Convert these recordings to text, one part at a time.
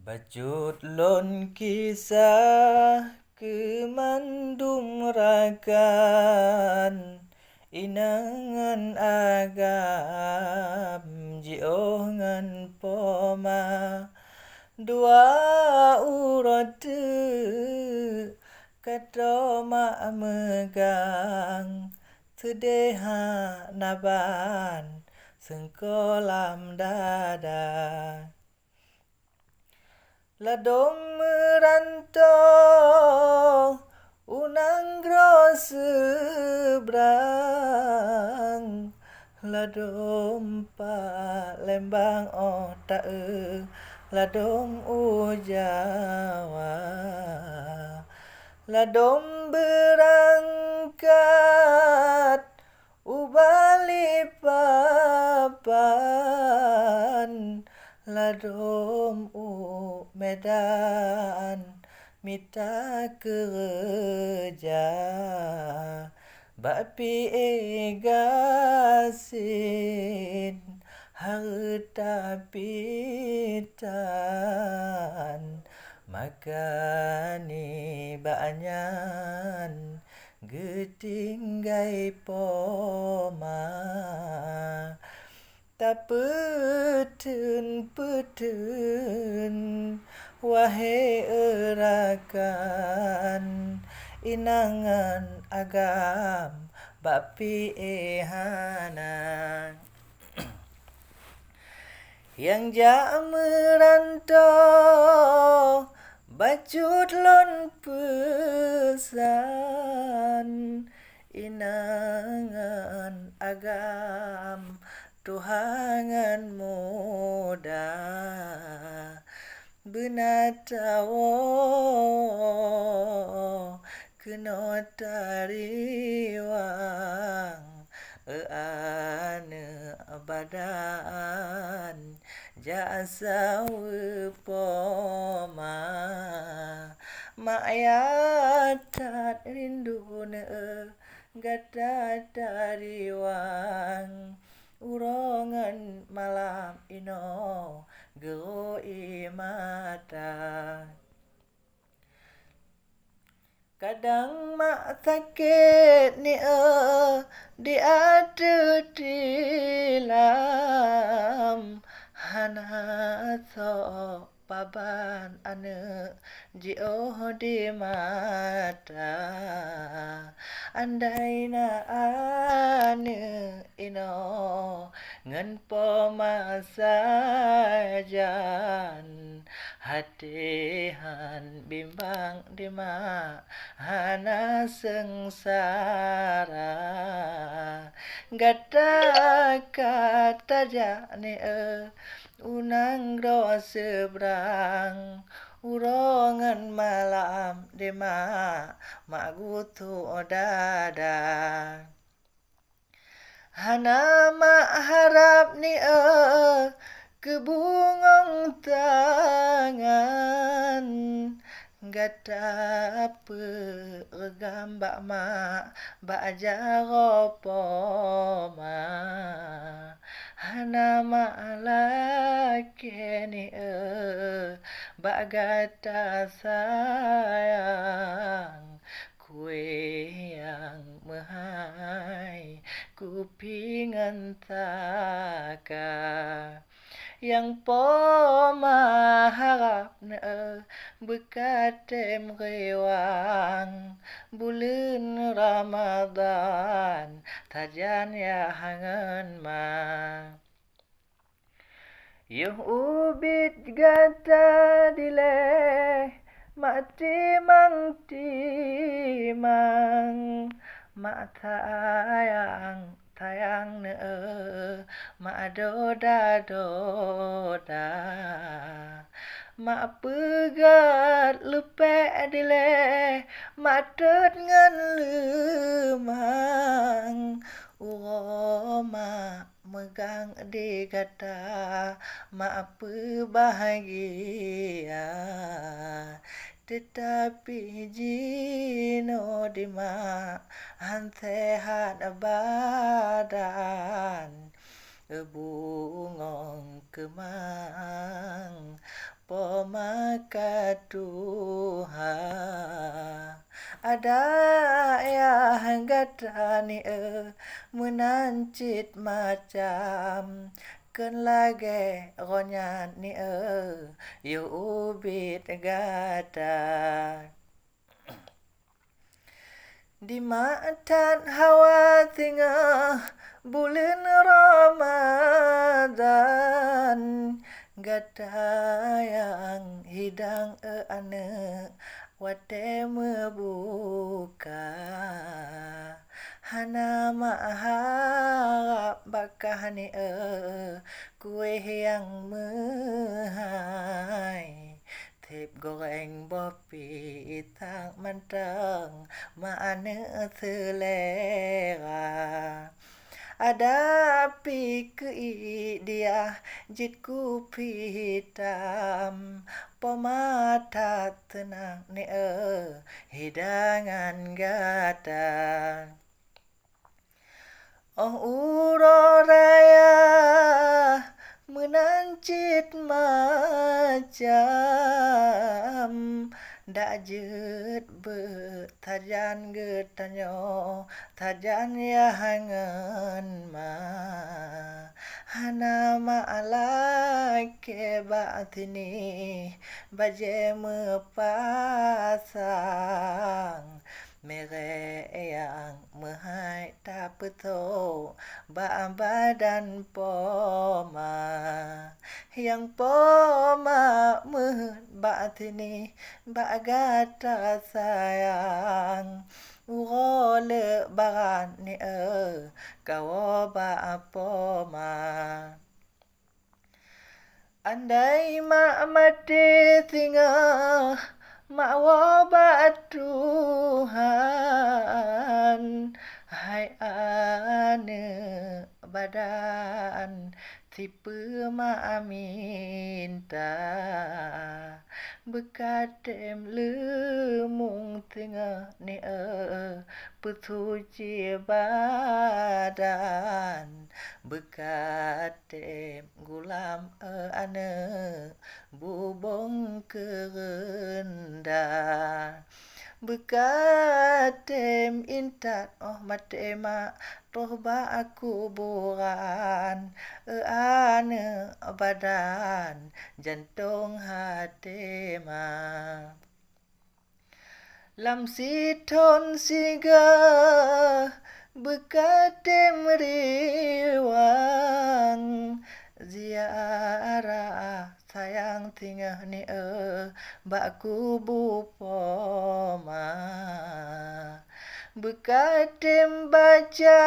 Bacut lon kisah kemandung rakan inangan agam jiongan poma dua urat kata mak megang tedeha naban sengkolam dada. Ladong merantau unang gro seberang ladong Palembang otak ladong Ujawa ladong berangkat ubali papan ladom Medan mita kerja bapi egasin harta pitan makani banyan getinggai poma tak peten wahai erakan inangan agam bapi ehanan yang jak merantau bacut lon pesan inangan agam tuhangan muda benatawo kena tariwang ane badan jasa poma mayatat rindune gata tariwang urongan malam ino gero mata kadang mak sakit ni di ada tilam hana so paban ane jio di mata andai na ane ino ngan pemasajan hatihan bimbang dima hana sengsara gata kata jane unang ro seberang urongan malam dema magutu dada hana mak harap ni kebungong tangan gata pergambak mak bak jaro poma hana mak laki ni bak gata sayang kue yang mehai kupingan taka yang poma harap bekatem rewang bulan Ramadan tajan ya hangan ma yuh ubit gata dile mati mang timang mak tayang mak doda mak pegat lepek dile mak tet ngan lemang mak megang di gata mak bahagia tetapi jino di mak hansehat badan bungong kemang Pomakatuha ada yang gadani menancit macam ken lage ronyan ni yu ubit gada di matan hawa tingah bulan Ramadan gada yang hidang ane wate membuka hana maharap bakah ni kue yang mehai tip goreng bopi itang mantang maane selera ada api ke dia jitku hitam pemata tenang ni hidangan gata oh uroraya menancit macam dak jet betajan getanyo tajan ya hangan ma hana ma'alai ke batini baje mepasang mere yang mehai tak betul badan poma yang poma batini bagata sayang urole baran ni kau ba poma andai mak mati tinggal ma'wa Tuhan hai ane badan tipe minta bekatem lemung tengah ni petuji badan bekatem gulam ane bubong kerendah bekatem intat matema tohba aku buran ane badan jantung hatema lam siton siga bekatem riwang ziarah sayang tingah ni bakku bupoma bekatem baca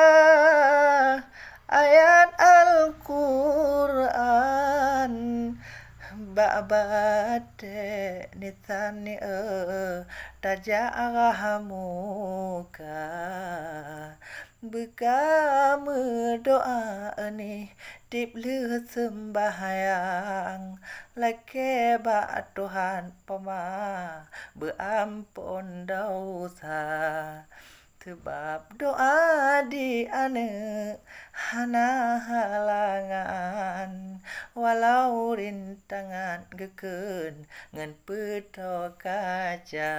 ayat Al-Quran ba'bate nitani tajarah muka bekam doa ni tip le sembahyang lake ba Tuhan pema beampun dosa sebab doa di ane hana halangan walau rintangan geken ngan peto kaca